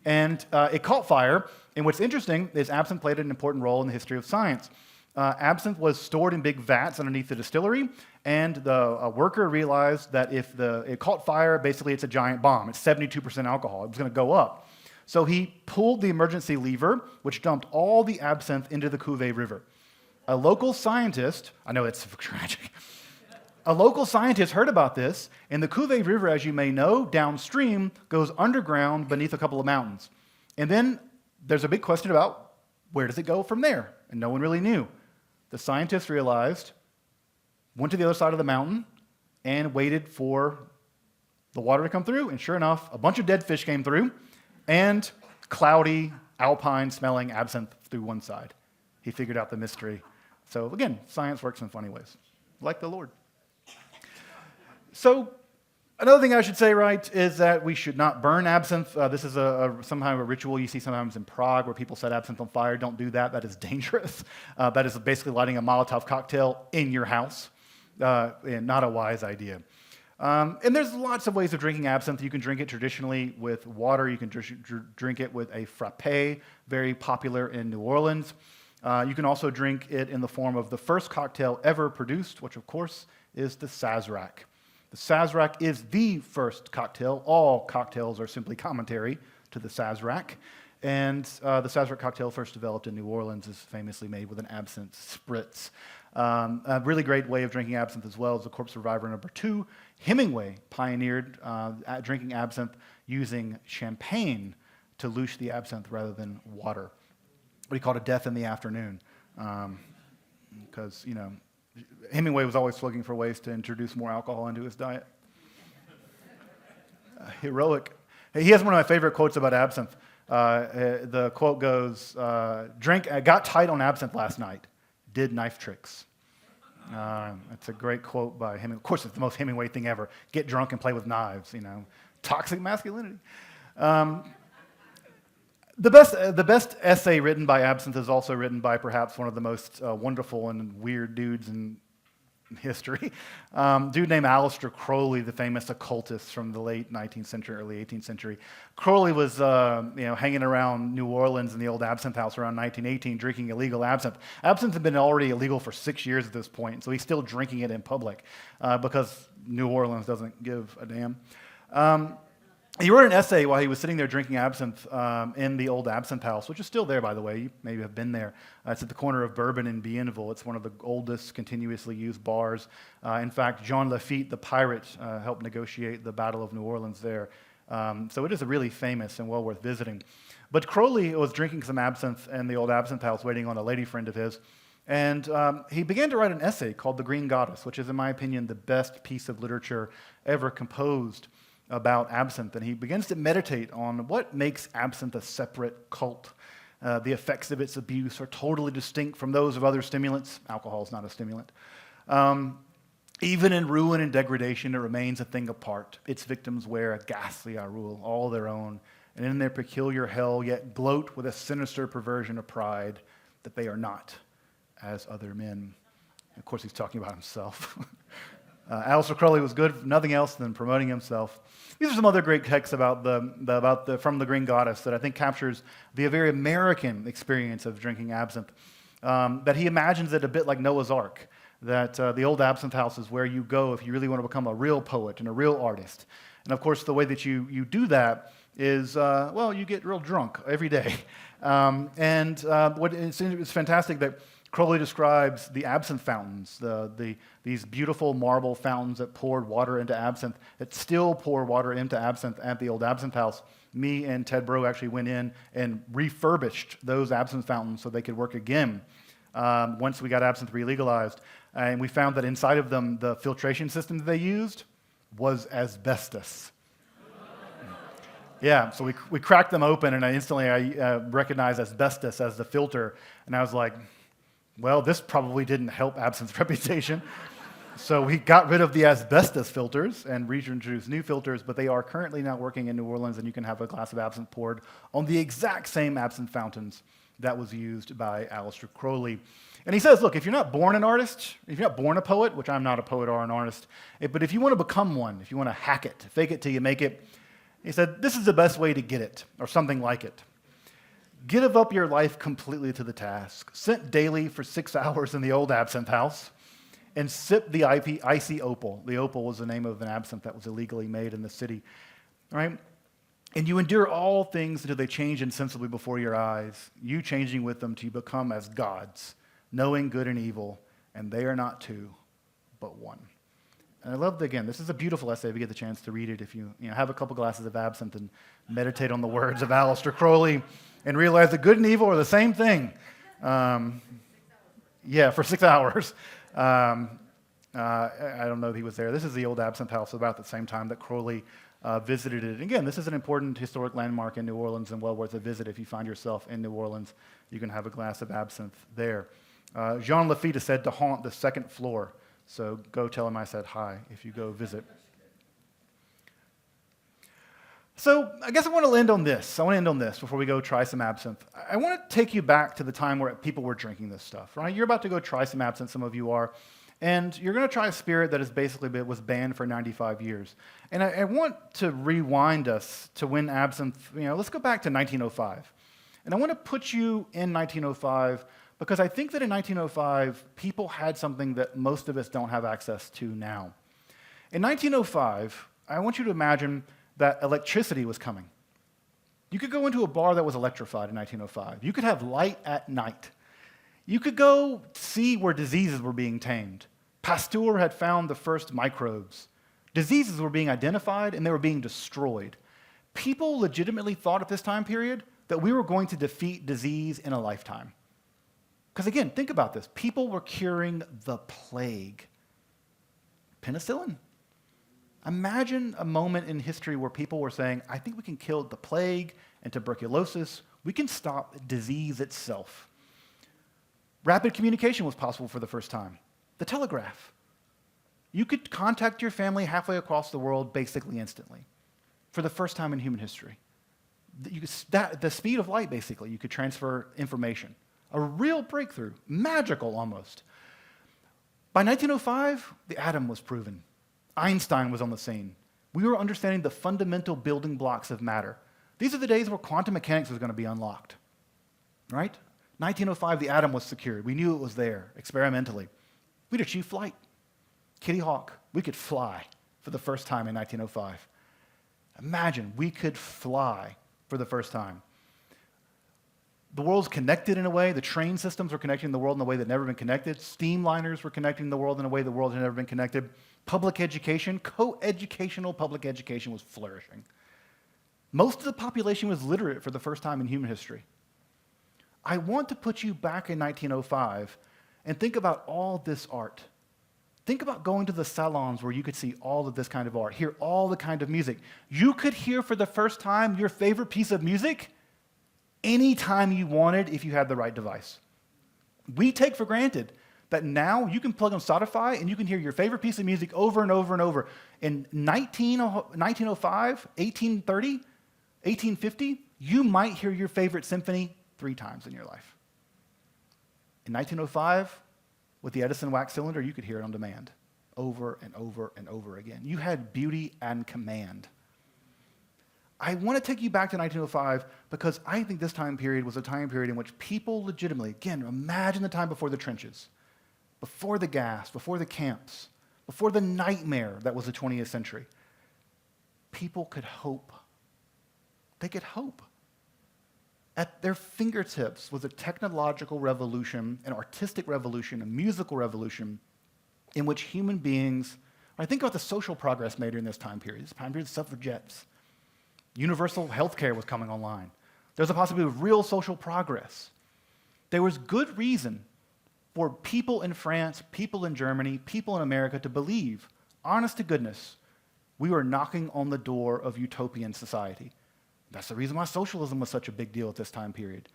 And it caught fire, and what's interesting is absinthe played an important role in the history of science. Absinthe was stored in big vats underneath the distillery, and a worker realized that if it caught fire, basically it's a giant bomb. It's 72% alcohol. It was going to go up. So he pulled the emergency lever, which dumped all the absinthe into the Cuvée River. A local scientist, I know it's tragic, a local scientist heard about this, and the Cuvée River, as you may know, downstream goes underground beneath a couple of mountains. And then there's a big question about where does it go from there? And no one really knew. The scientist realized, went to the other side of the mountain, and waited for the water to come through, and sure enough, a bunch of dead fish came through, and cloudy, alpine-smelling absinthe through one side. He figured out the mystery. So again, science works in funny ways, like the Lord. So another thing I should say, right, is that we should not burn absinthe. This is somehow a ritual you see sometimes in Prague where people set absinthe on fire. Don't do that. That is dangerous. That is basically lighting a Molotov cocktail in your house. And not a wise idea. And there's lots of ways of drinking absinthe. You can drink it traditionally with water. You can drink it with a frappé, very popular in New Orleans. You can also drink it in the form of the first cocktail ever produced, which of course is the Sazerac. The Sazerac is the first cocktail. All cocktails are simply commentary to the Sazerac. And the Sazerac cocktail, first developed in New Orleans, is famously made with an absinthe spritz. A really great way of drinking absinthe as well is the Corpse Reviver number 2. Hemingway pioneered drinking absinthe using champagne to louche the absinthe rather than water. What he called a death in the afternoon. Because, Hemingway was always looking for ways to introduce more alcohol into his diet. Heroic. He has one of my favorite quotes about absinthe. The quote goes, got tight on absinthe last night, did knife tricks. It's a great quote by Hemingway. Of course, it's the most Hemingway thing ever. Get drunk and play with knives, Toxic masculinity. The best essay written by absinthe is also written by perhaps one of the most wonderful and weird dudes in history. Dude named Aleister Crowley, the famous occultist from the late 19th century, early 18th century. Crowley was hanging around New Orleans in the old Absinthe House around 1918, drinking illegal absinthe. Absinthe had been already illegal for 6 years at this point, so he's still drinking it in public because New Orleans doesn't give a damn. He wrote an essay while he was sitting there drinking absinthe in the old Absinthe House, which is still there, by the way. You maybe have been there. It's at the corner of Bourbon and Bienville. It's one of the oldest continuously used bars. In fact, Jean Lafitte, the pirate, helped negotiate the Battle of New Orleans there. So it is a really famous and well worth visiting. But Crowley was drinking some absinthe in the old Absinthe House, waiting on a lady friend of his. And he began to write an essay called The Green Goddess, which is, in my opinion, the best piece of literature ever composed about absinthe, and he begins to meditate on what makes absinthe a separate cult. The effects of its abuse are totally distinct from those of other stimulants. Alcohol is not a stimulant. Even in ruin and degradation, it remains a thing apart. Its victims wear a ghastly allure, all their own, and in their peculiar hell yet gloat with a sinister perversion of pride that they are not as other men. Of course, he's talking about himself. Aleister Crowley was good for nothing else than promoting himself. These are some other great texts about from the Green Goddess that I think captures the very American experience of drinking absinthe. That he imagines it a bit like Noah's Ark. That the old Absinthe House is where you go if you really want to become a real poet and a real artist. And of course, the way that you do that is, you get real drunk every day. It's fantastic that Crowley describes the absinthe fountains, these beautiful marble fountains that poured water into absinthe, that still pour water into absinthe at the old Absinthe House. Me and Ted Bro actually went in and refurbished those absinthe fountains so they could work again once we got absinthe re-legalized. And we found that inside of them, the filtration system that they used was asbestos. Yeah, so we cracked them open, and I recognized asbestos as the filter, and I was like, well, this probably didn't help absinthe's reputation. So we got rid of the asbestos filters and reintroduced new filters, but they are currently now working in New Orleans, and you can have a glass of absinthe poured on the exact same absinthe fountains that was used by Aleister Crowley. And he says, look, if you're not born an artist, if you're not born a poet, which I'm not a poet or an artist, but if you want to become one, if you want to hack it, fake it till you make it, he said, this is the best way to get it, or something like it. Give up your life completely to the task. Sit daily for 6 hours in the old absinthe house and sip the icy opal. The opal was the name of an absinthe that was illegally made in the city, right? And you endure all things until they change insensibly before your eyes, you changing with them till you become as gods, knowing good and evil, and they are not two, but one. And I love, again, this is a beautiful essay if you get the chance to read it, if you have a couple glasses of absinthe and meditate on the words of Aleister Crowley and realize that good and evil are the same thing. For 6 hours. I don't know if he was there. This is the old absinthe house about the same time that Crowley visited it. Again, this is an important historic landmark in New Orleans and well worth a visit. If you find yourself in New Orleans, you can have a glass of absinthe there. Jean Lafitte is said to haunt the second floor, so go tell him I said hi if you go visit. So I guess I want to end on this. I want to end on this before we go try some absinthe. I want to take you back to the time where people were drinking this stuff, right? You're about to go try some absinthe, some of you are, and you're going to try a spirit that is basically was banned for 95 years. And I want to rewind us to when absinthe, let's go back to 1905. And I want to put you in 1905 because I think that in 1905, people had something that most of us don't have access to now. In 1905, I want you to imagine that electricity was coming. You could go into a bar that was electrified in 1905. You could have light at night. You could go see where diseases were being tamed. Pasteur had found the first microbes. Diseases were being identified and they were being destroyed. People legitimately thought at this time period that we were going to defeat disease in a lifetime. Because again, think about this. People were curing the plague. Penicillin. Imagine a moment in history where people were saying, I think we can kill the plague and tuberculosis. We can stop disease itself. Rapid communication was possible for the first time. The telegraph. You could contact your family halfway across the world basically instantly for the first time in human history. The speed of light, basically, you could transfer information. A real breakthrough, magical almost. By 1905, the atom was proven. Einstein was on the scene. We were understanding the fundamental building blocks of matter. These are the days where quantum mechanics was going to be unlocked, right? 1905, the atom was secured. We knew it was there experimentally. We'd achieved flight. Kitty Hawk, we could fly for the first time in 1905. Imagine, we could fly for the first time. The world's connected in a way. The train systems were connecting the world in a way that had never been connected. Steamliners were connecting the world in a way the world had never been connected. Public education, co-educational public education was flourishing. Most of the population was literate for the first time in human history. I want to put you back in 1905 and think about all this art. Think about going to the salons where you could see all of this kind of art, hear all the kind of music. You could hear for the first time your favorite piece of music anytime you wanted if you had the right device. We take for granted that now you can plug on Spotify and you can hear your favorite piece of music over and over and over. In 1905, 1830, 1850, you might hear your favorite symphony 3 times in your life. In 1905, with the Edison wax cylinder, you could hear it on demand over and over and over again. You had beauty and command. I want to take you back to 1905 because I think this time period was a time period in which people legitimately, again, imagine the time before the trenches, before the gas, before the camps, before the nightmare that was the 20th century. People could hope. They could hope. At their fingertips was a technological revolution, an artistic revolution, a musical revolution in which human beings, think about the social progress made during this time period. This time period, suffragettes. Universal health care was coming online. There was a possibility of real social progress. There was good reason for people in France, people in Germany, people in America to believe, honest to goodness, we were knocking on the door of utopian society. That's the reason why socialism was such a big deal at this time period.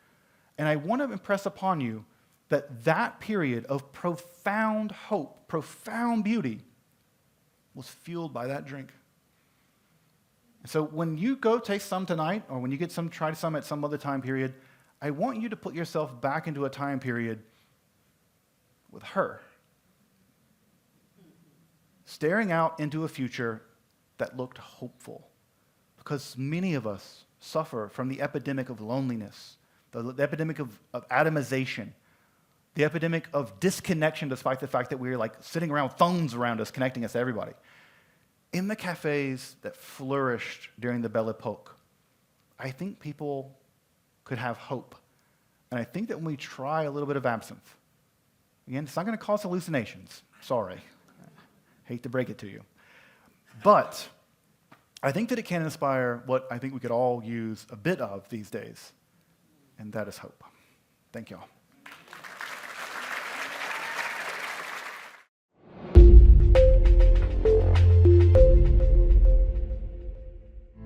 And I want to impress upon you that that period of profound hope, profound beauty, was fueled by that drink. So when you go taste some tonight, or when you get some, try some at some other time period, I want you to put yourself back into a time period with her, staring out into a future that looked hopeful. Because many of us suffer from the epidemic of loneliness, the epidemic of atomization, the epidemic of disconnection, despite the fact that we're like sitting around phones around us, connecting us to everybody. In the cafes that flourished during the Belle Époque, I think people could have hope. And I think that when we try a little bit of absinthe, again, it's not going to cause hallucinations. Sorry. Hate to break it to you. But I think that it can inspire what I think we could all use a bit of these days, and that is hope. Thank y'all.